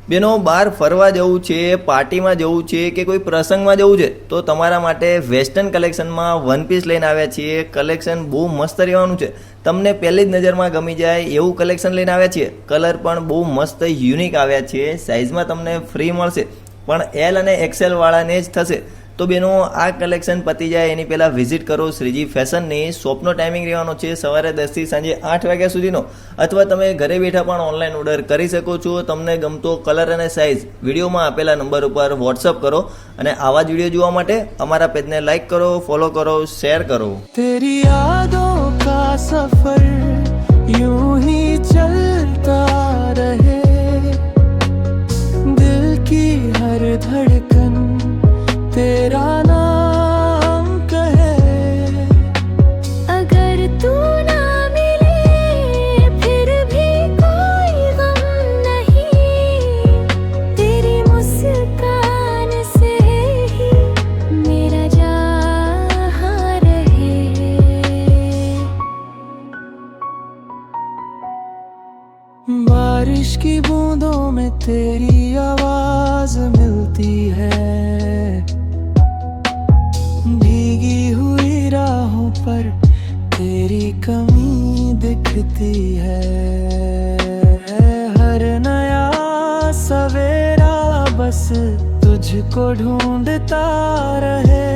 બેનો બહાર ફરવા જવું છે, પાર્ટીમાં જવું છે કે કોઈ પ્રસંગમાં જવું છે તો તમારા માટે વેસ્ટર્ન કલેક્શનમાં વન પીસ લઈને આવ્યા છીએ. કલેક્શન બહુ મસ્ત રહેવાનું છે, તમને પહેલી જ નજરમાં ગમી જાય એવું કલેક્શન લઈને આવ્યા છીએ. કલર પણ બહુ મસ્ત યુનિક આવ્યા છે. સાઇઝમાં તમને ફ્રી મળશે પણ એલ અને એક્સેલ વાળાને જ થશે. તો બેનો આ કલેક્શન પતી જાય એની પહેલાં વિઝિટ કરો શ્રીજી ફેશનની. શોપનો ટાઈમિંગ રહેવાનો છે સવારે 10 થી સાંજે 8 વાગ્યા સુધીનો, અથવા તમે ઘરે બેઠા પણ ઓનલાઈન ઓર્ડર કરી શકો છો. તમને ગમતો કલર અને સાઇઝ વિડીયોમાં આપેલા નંબર ઉપર વોટ્સઅપ કરો અને આવા જ વિડીયો જોવા માટે અમારા પેજને લાઇક કરો, ફોલો કરો, શેર કરો. तेरी यादों का सफर यूं ही चलता रहे, दिल की हर धड़कन तेरा नाम कहे. अगर तू ना मिले फिर भी कोई गम नहीं, तेरी मुस्कान से ही मेरा जहां रहे. बारिश की बूंदों में तेरी आवाज मिलती है, भीगी हुई राहों पर तेरी कमी दिखती है. हर नया सवेरा बस तुझको ढूंढता रहे.